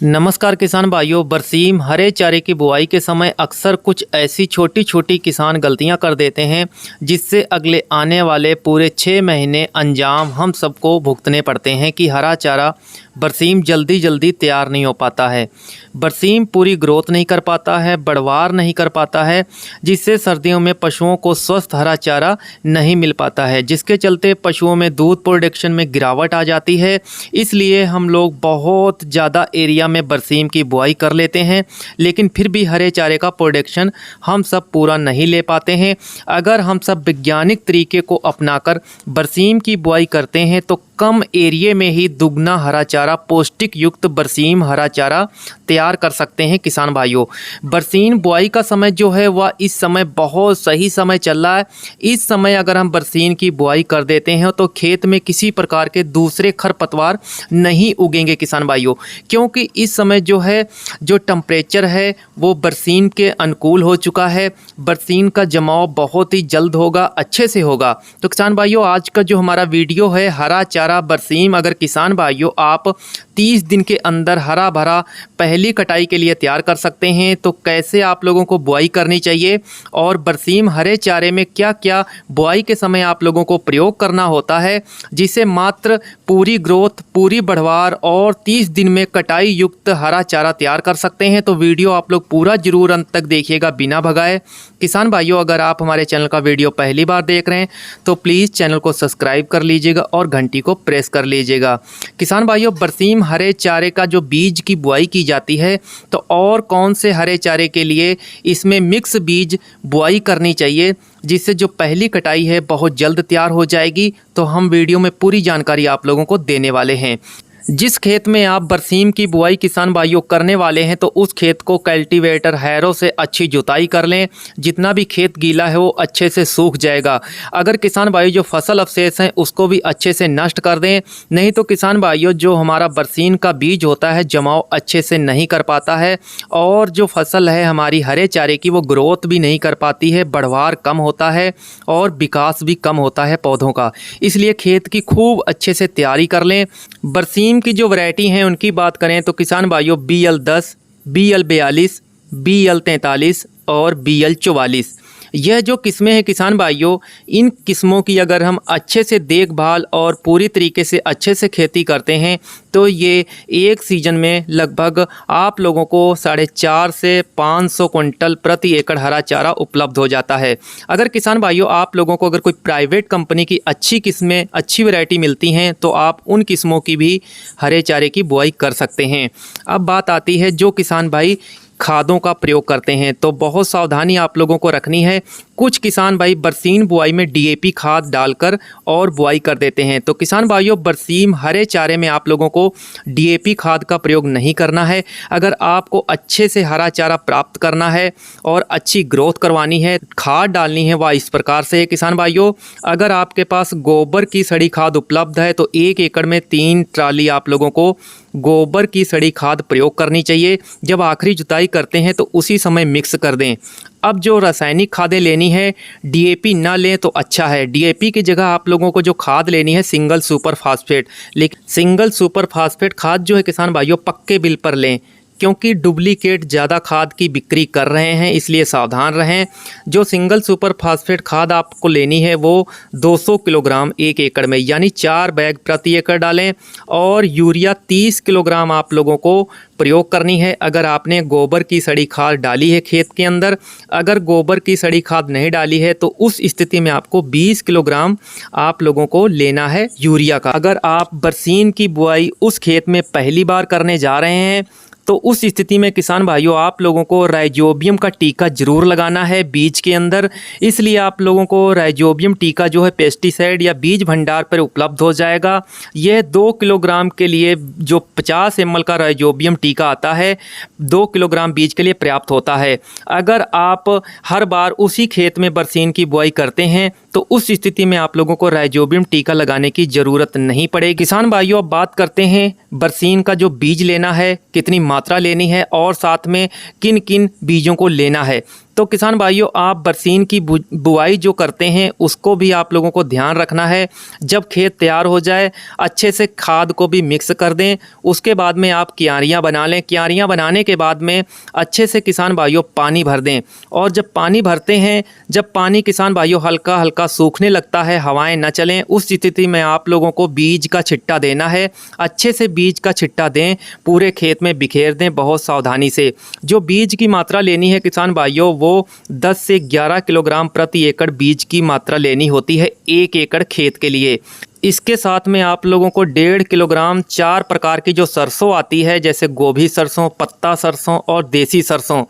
नमस्कार किसान भाइयों। बरसीम हरे चारे की बुआई के समय अक्सर कुछ ऐसी छोटी छोटी किसान गलतियां कर देते हैं जिससे अगले आने वाले पूरे 6 महीने अंजाम हम सबको भुगतने पड़ते हैं कि हरा चारा बरसीम जल्दी तैयार नहीं हो पाता है। बरसीम पूरी ग्रोथ नहीं कर पाता है, बढ़वार नहीं कर पाता है, जिससे सर्दियों में पशुओं को स्वस्थ हरा चारा नहीं मिल पाता है, जिसके चलते पशुओं में दूध प्रोडक्शन में गिरावट आ जाती है। इसलिए हम लोग बहुत ज़्यादा एरिया में बरसीम की बुआई कर लेते हैं, लेकिन फिर भी हरे चारे का प्रोडक्शन हम सब पूरा नहीं ले पाते हैं। अगर हम सब वैज्ञानिक तरीके को अपनाकर बरसीम की बुआई करते हैं तो कम एरिया में ही दुगना हरा चारा, पौष्टिक युक्त बरसीम हरा चारा तैयार कर सकते हैं। किसान भाइयों, बरसीम बुआई का समय जो है वह इस समय बहुत सही समय चल रहा है। इस समय अगर हम बरसीम की बुआई कर देते हैं तो खेत में किसी प्रकार के दूसरे खरपतवार नहीं उगेंगे किसान भाइयों, क्योंकि इस समय जो है जो टेम्परेचर है वो बरसीम के अनुकूल हो चुका है। बरसीम का जमाव बहुत ही जल्द होगा, अच्छे से होगा। तो किसान भाइयों, आज का जो हमारा वीडियो है हरा चारा बरसीम, अगर किसान भाइयों आप 30 दिन के अंदर हरा भरा पहली कटाई के लिए तैयार कर सकते हैं तो कैसे आप लोगों को बुआई करनी चाहिए और बरसीम हरे चारे में क्या क्या बुआई के समय आप लोगों को प्रयोग करना होता है जिसे मात्र पूरी ग्रोथ, पूरी बढ़वार और 30 दिन में कटाई युक्त हरा चारा तैयार कर सकते हैं। तो वीडियो आप लोग पूरा जरूर अंत तक देखिएगा बिना भगाए। किसान भाइयों, अगर आप हमारे चैनल का वीडियो पहली बार देख रहे हैं तो प्लीज़ चैनल को सब्सक्राइब कर लीजिएगा और घंटी को प्रेस कर लीजिएगा। किसान भाइयों, बरसीम हरे चारे का जो बीज की बुआई की जाती है तो और कौन से हरे चारे के लिए इसमें मिक्स बीज बुआई करनी चाहिए जिससे जो पहली कटाई है बहुत जल्द तैयार हो जाएगी, तो हम वीडियो में पूरी जानकारी आप लोगों को देने वाले हैं। जिस खेत में आप बरसीम की बुआई किसान भाइयों करने वाले हैं तो उस खेत को कल्टीवेटर हैरो से अच्छी जुताई कर लें। जितना भी खेत गीला है वो अच्छे से सूख जाएगा। अगर किसान भाइयों जो फसल अवशेष हैं उसको भी अच्छे से नष्ट कर दें, नहीं तो किसान भाइयों जो हमारा बरसीम का बीज होता है जमाव अच्छे से नहीं कर पाता है और जो फसल है हमारी हरे चारे की वो ग्रोथ भी नहीं कर पाती है, बढ़वार कम होता है और विकास भी कम होता है पौधों का। इसलिए खेत की खूब अच्छे से तैयारी कर लें। बरसीम की जो वैरायटी हैं उनकी बात करें तो किसान भाइयों BL10, BL42, BL43 और BL44 यह जो किस्में हैं किसान भाइयों, इन किस्मों की अगर हम अच्छे से देखभाल और पूरी तरीके से अच्छे से खेती करते हैं तो ये एक सीज़न में लगभग आप लोगों को 450 से 500 क्विंटल प्रति एकड़ हरा चारा उपलब्ध हो जाता है। अगर किसान भाइयों आप लोगों को अगर कोई प्राइवेट कंपनी की अच्छी किस्में, अच्छी वैरायटी मिलती हैं तो आप उन किस्मों की भी हरे चारे की बुआई कर सकते हैं। अब बात आती है जो किसान भाई खादों का प्रयोग करते हैं तो बहुत सावधानी आप लोगों को रखनी है। कुछ किसान भाई बरसीम बुआई में DAP खाद डालकर और बुआई कर देते हैं। तो किसान भाइयों, बरसीम हरे चारे में आप लोगों को DAP खाद का प्रयोग नहीं करना है। अगर आपको अच्छे से हरा चारा प्राप्त करना है और अच्छी ग्रोथ करवानी है, खाद डालनी है वह इस प्रकार से है किसान भाइयों। अगर आपके पास गोबर की सड़ी खाद उपलब्ध है तो 1 एकड़ में 3 ट्राली आप लोगों को गोबर की सड़ी खाद प्रयोग करनी चाहिए। जब आखिरी जुताई करते हैं तो उसी समय मिक्स कर दें। अब जो रासायनिक खादें लेनी है DAP ना लें तो अच्छा है। DAP की जगह आप लोगों को जो खाद लेनी है सिंगल सुपर फास्फेट, लेकिन सिंगल सुपर फास्फेट खाद जो है किसान भाइयों पक्के बिल पर लें, क्योंकि डुप्लीकेट ज़्यादा खाद की बिक्री कर रहे हैं, इसलिए सावधान रहें। जो सिंगल सुपर फास्फेट खाद आपको लेनी है वो 200 किलोग्राम 1 एकड़ में, यानी 4 बैग प्रति एकड़ डालें और यूरिया 30 किलोग्राम आप लोगों को प्रयोग करनी है। अगर आपने गोबर की सड़ी खाद डाली है खेत के अंदर, अगर गोबर की सड़ी खाद नहीं डाली है तो उस स्थिति में आपको 20 किलोग्राम आप लोगों को लेना है यूरिया का। अगर आप बरसीम की बुआई उस खेत में पहली बार करने जा रहे हैं तो उस स्थिति में किसान भाइयों आप लोगों को राइजोबियम का टीका जरूर लगाना है बीज के अंदर। इसलिए आप लोगों को राइजोबियम टीका जो है पेस्टिसाइड या बीज भंडार पर उपलब्ध हो जाएगा। यह 2 किलोग्राम के लिए जो 50 ml का राइजोबियम टीका आता है 2 किलोग्राम बीज के लिए पर्याप्त होता है। अगर आप हर बार उसी खेत में बरसीम की बुआई करते हैं तो उस स्थिति में आप लोगों को राइजोबियम टीका लगाने की ज़रूरत नहीं पड़ेगी। किसान भाइयों, अब बात करते हैं बरसीम का जो बीज लेना है, कितनी मात्रा लेनी है और साथ में किन किन बीजों को लेना है। तो किसान भाइयों, आप बरसीन की बुआई जो करते हैं उसको भी आप लोगों को ध्यान रखना है। जब खेत तैयार हो जाए अच्छे से खाद को भी मिक्स कर दें। उसके बाद में आप क्यारियाँ बना लें। क्यारियाँ बनाने के बाद में अच्छे से किसान भाइयों पानी भर दें। और जब पानी भरते हैं, जब पानी किसान भाइयों हल्का हल्का सूखने लगता है, हवाएं न चलें, उस स्थिति में आप लोगों को बीज का छिट्टा देना है। अच्छे से बीज का छिट्टा दें, पूरे खेत में बिखेर दें बहुत सावधानी से। जो बीज की मात्रा लेनी है किसान भाइयों, वो 10 से 11 किलोग्राम प्रति एकड़ बीज की मात्रा लेनी होती है 1 एकड़ खेत के लिए। इसके साथ में आप लोगों को 1.5 किलोग्राम 4 प्रकार की जो सरसों आती है, जैसे गोभी सरसों, पत्ता सरसों और देसी सरसों,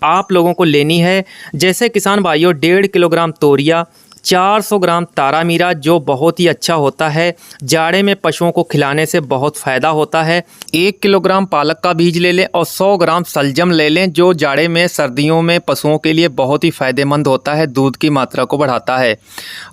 आप लोगों को लेनी है। जैसे किसान भाइयों 1.5 किलोग्राम तोरिया, 400 ग्राम तारा मीरा जो बहुत ही अच्छा होता है, जाड़े में पशुओं को खिलाने से बहुत फ़ायदा होता है। 1 किलोग्राम पालक का बीज ले लें और 100 ग्राम सलजम ले लें जो जाड़े में सर्दियों में पशुओं के लिए बहुत ही फ़ायदेमंद होता है, दूध की मात्रा को बढ़ाता है।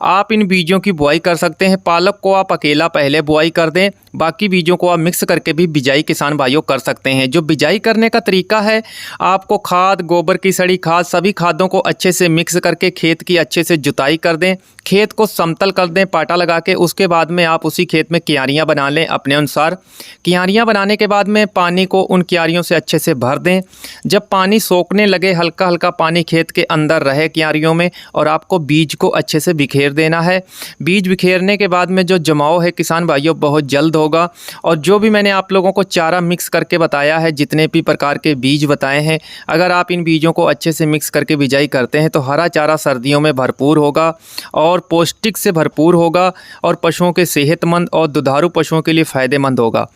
आप इन बीजों की बुआई कर सकते हैं। पालक को आप अकेला पहले बुआई कर दें, बाकी बीजों को आप मिक्स करके भी बिजाई किसान भाइयों कर सकते हैं। जो बिजाई करने का तरीका है, आपको खाद, गोबर की सड़ी खाद, सभी खादों को अच्छे से मिक्स करके खेत की अच्छे से जुताई कर दें, खेत को समतल कर दें पाटा लगा के। उसके बाद में आप उसी खेत में क्यारियाँ बना लें अपने अनुसार। क्यारियाँ बनाने के बाद में पानी को उन क्यारियों से अच्छे से भर दें। जब पानी सोखने लगे, हल्का हल्का पानी खेत के अंदर रहे क्यारियों में, और आपको बीज को अच्छे से बिखेर देना है। बीज बिखेरने के बाद में जो जमाव है किसान भाइयों बहुत जल्द होगा। और जो भी मैंने आप लोगों को चारा मिक्स करके बताया है, जितने भी प्रकार के बीज बताए हैं, अगर आप इन बीजों को अच्छे से मिक्स करके बिजाई करते हैं तो हरा चारा सर्दियों में भरपूर होगा और पौष्टिक से भरपूर होगा और पशुओं के सेहतमंद और दुधारू पशुओं के लिए फ़ायदेमंद होगा।